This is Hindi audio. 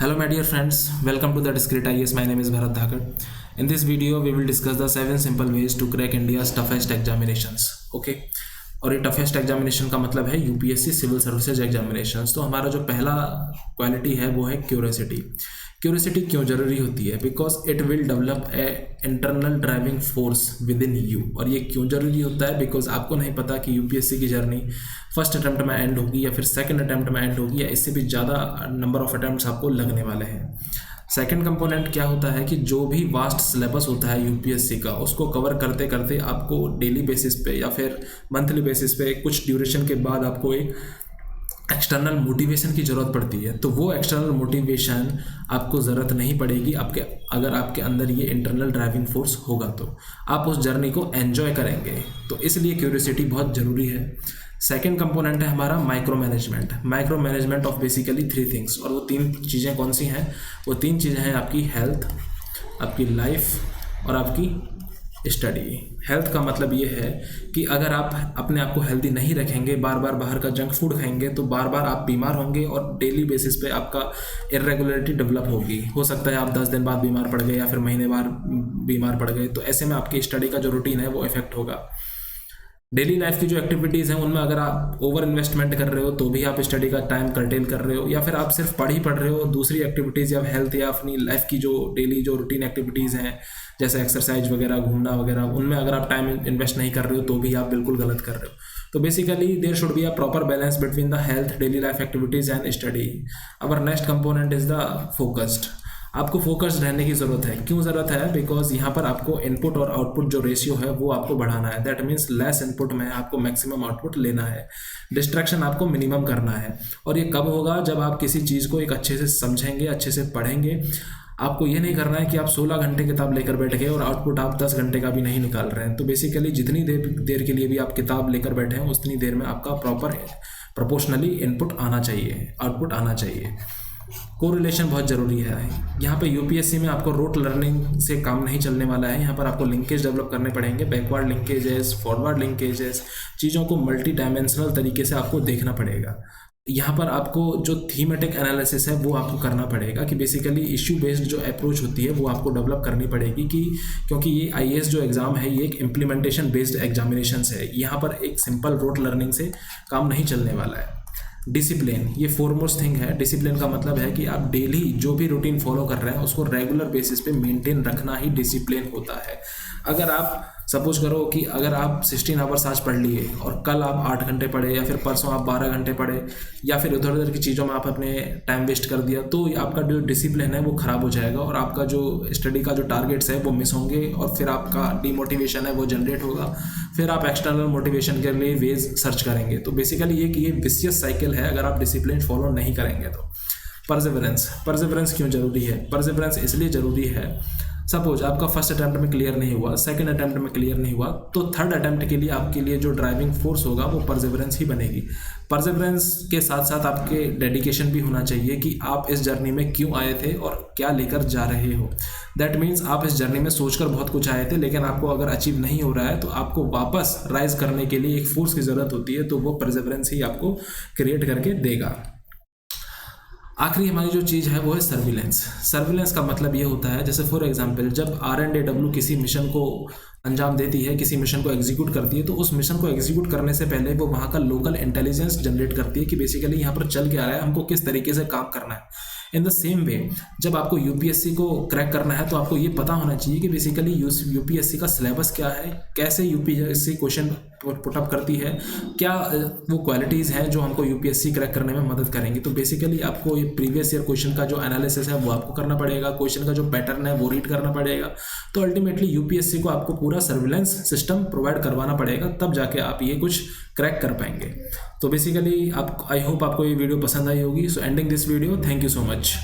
Hello my dear friends, welcome to the Discrete IAS. My name is Bharat Dhakar. In this video we will discuss the 7 simple ways to crack India's toughest examinations. Okay. और ये टफेस्ट एग्जामिनेशन का मतलब है यूपीएससी सिविल सर्विसेज एग्जामिनेशंस। तो हमारा जो पहला क्वालिटी है वो है क्यूरियोसिटी। क्यूरियोसिटी क्यों ज़रूरी होती है? Because it will develop a internal driving force with in you. और ये क्यों ज़रूरी होता है? बिकॉज आपको नहीं पता कि यूपीएससी की जर्नी फर्स्ट अटैम्प्ट में एंड होगी या फिर सेकंड अटैम्प्ट में एंड होगी या इससे भी ज़्यादा नंबर ऑफ अटैम्प्ट्स आपको लगने वाले हैं। सेकंड कंपोनेंट क्या होता है कि जो भी वास्ट सिलेबस होता है यूपीएससी का उसको कवर करते करते आपको डेली बेसिस पे या फिर मंथली बेसिस पे कुछ ड्यूरेशन के बाद आपको एक एक्सटर्नल मोटिवेशन की ज़रूरत पड़ती है। तो वो एक्सटर्नल मोटिवेशन आपको ज़रूरत नहीं पड़ेगी अगर आपके अंदर ये इंटरनल ड्राइविंग फोर्स होगा तो आप उस जर्नी को एन्जॉय करेंगे। तो इसलिए क्यूरियोसिटी बहुत ज़रूरी है। सेकेंड कंपोनेंट है हमारा micro management of basically 3 things. और वो 3 चीज़ें कौन सी हैं? वो 3 चीज़ें हैं आपकी हेल्थ, आपकी लाइफ और आपकी स्टडी। हेल्थ का मतलब ये है कि अगर आप अपने आप को हेल्दी नहीं रखेंगे, बार बार बाहर का जंक फूड खाएंगे तो बार बार आप बीमार होंगे और डेली बेसिस पे आपका इरेगुलरिटी डेवलप होगी। हो सकता है आप 10 दिन बाद बीमार पड़ गए या फिर महीने बाद बीमार पड़ गए। तो ऐसे में आपकी स्टडी का जो रूटीन है वो इफेक्ट होगा। डेली लाइफ की जो एक्टिविटीज़ हैं उनमें अगर आप ओवर इन्वेस्टमेंट कर रहे हो तो भी आप स्टडी का टाइम कर्टेल कर रहे हो, या फिर आप सिर्फ पढ़ रहे हो, दूसरी एक्टिविटीज़ या हेल्थ या अपनी लाइफ की जो डेली जो रूटीन एक्टिविटीज़ हैं जैसे एक्सरसाइज वगैरह, घूमना वगैरह, उनमें अगर आप टाइम इन्वेस्ट नहीं कर रहे हो तो भी आप बिल्कुल गलत कर रहे हो। तो basically there should be a proper balance between the health, daily life activities and study. Our next component is the focused. आपको फोकस्ड रहने की ज़रूरत है। क्यों ज़रूरत है? बिकॉज यहाँ पर आपको इनपुट और आउटपुट जो रेशियो है वो आपको बढ़ाना है। दैट मीन्स लेस इनपुट में आपको मैक्सिमम आउटपुट लेना है, डिस्ट्रैक्शन आपको मिनिमम करना है। और ये कब होगा? जब आप किसी चीज़ को एक अच्छे से समझेंगे, अच्छे से पढ़ेंगे। आपको ये नहीं करना है कि आप 16 घंटे किताब लेकर बैठ गए और आउटपुट आप 10 घंटे का भी नहीं निकाल रहे हैं। तो बेसिकली जितनी देर के लिए भी आप किताब लेकर बैठे हैं उतनी देर में आपका प्रॉपर प्रोपोर्शनली इनपुट आना चाहिए, आउटपुट आना चाहिए। कोरिलेशन बहुत ज़रूरी है। यहाँ पे यूपीएससी में आपको रोट लर्निंग से काम नहीं चलने वाला है। यहाँ पर आपको लिंकेज डेवलप करने पड़ेंगे, बैकवर्ड लिंकेजेस, फॉरवर्ड लिंकेजेस, चीज़ों को मल्टी डायमेंशनल तरीके से आपको देखना पड़ेगा। यहाँ पर आपको जो थीमेटिक एनालिसिस है वो आपको करना पड़ेगा कि बेसिकली इश्यू बेस्ड जो अप्रोच होती है वो आपको डेवलप करनी पड़ेगी कि क्योंकि ये आईएएस जो एग्ज़ाम है ये एक इम्प्लीमेंटेशन बेस्ड एग्जामिनेशंस है। यहाँ पर एक सिंपल रोट लर्निंग से काम नहीं चलने वाला है। डिसिप्लिन, ये फोरमोस्ट थिंग है। डिसिप्लिन का मतलब है कि आप डेली जो भी रूटीन फॉलो कर रहे हैं उसको रेगुलर बेसिस पे मेंटेन रखना ही डिसिप्लिन होता है। अगर आप सपोज करो कि अगर आप 16 आवर्स आज पढ़ लिए और कल आप 8 घंटे पढ़े या फिर परसों आप 12 घंटे पढ़े या फिर उधर उधर की चीज़ों में आप अपने टाइम वेस्ट कर दिया तो आपका जो डिसिप्लिन है वो ख़राब हो जाएगा और आपका जो स्टडी का जो टारगेट्स है वो मिस होंगे और फिर आपका डीमोटिवेशन है वो जनरेट होगा। फिर आप एक्सटर्नल मोटिवेशन के लिए वेज सर्च करेंगे। तो बेसिकली ये विशियस साइकिल है अगर आप डिसिप्लिन फॉलो नहीं करेंगे तो। परसेवरेंस क्यों ज़रूरी है? परसेवरेंस इसलिए ज़रूरी है, सपोज आपका फर्स्ट अटैम्प्ट में क्लियर नहीं हुआ, सेकंड अटैम्प्ट में क्लियर नहीं हुआ, तो थर्ड अटैम्प्ट के लिए आपके लिए जो ड्राइविंग फोर्स होगा वो परसेवरेंस ही बनेगी। परसेवरेंस के साथ साथ आपके डेडिकेशन भी होना चाहिए कि आप इस जर्नी में क्यों आए थे और क्या लेकर जा रहे हो। दैट मीन्स आप इस जर्नी में सोचकर बहुत कुछ आए थे, लेकिन आपको अगर अचीव नहीं हो रहा है तो आपको वापस राइज करने के लिए एक फोर्स की ज़रूरत होती है। तो वो परसेवरेंस ही आपको क्रिएट करके देगा। आखिरी हमारी जो चीज़ है वो है सर्विलेंस का मतलब ये होता है, जैसे फॉर एग्जांपल जब RNAW किसी मिशन को अंजाम देती है, किसी मिशन को एग्जीक्यूट करती है, तो उस मिशन को एग्जीक्यूट करने से पहले वो वहाँ का लोकल इंटेलिजेंस जनरेट करती है कि बेसिकली यहाँ पर चल क्या रहा है, हमको किस तरीके से काम करना है। इन द सेम वे जब आपको यूपीएससी को क्रैक करना है तो आपको ये पता होना चाहिए कि बेसिकली यूपीएससी का सिलेबस क्या है, कैसे यूपीएससी क्वेश्चन पुटअप करती है, क्या वो क्वालिटीज़ हैं जो हमको यूपीएससी क्रैक करने में मदद करेंगी। तो बेसिकली आपको ये प्रीवियस ईयर क्वेश्चन का जो एनालिसिस है वो आपको करना पड़ेगा, क्वेश्चन का जो पैटर्न है वो रीड करना पड़ेगा। तो अल्टीमेटली यूपीएससी को आपको पूरा सर्विलेंस सिस्टम प्रोवाइड करवाना पड़ेगा, तब जाके आप ये कुछ क्रैक कर पाएंगे। तो बेसिकली आई होप आपको ये वीडियो पसंद आई होगी। सो ending this video, thank you so much.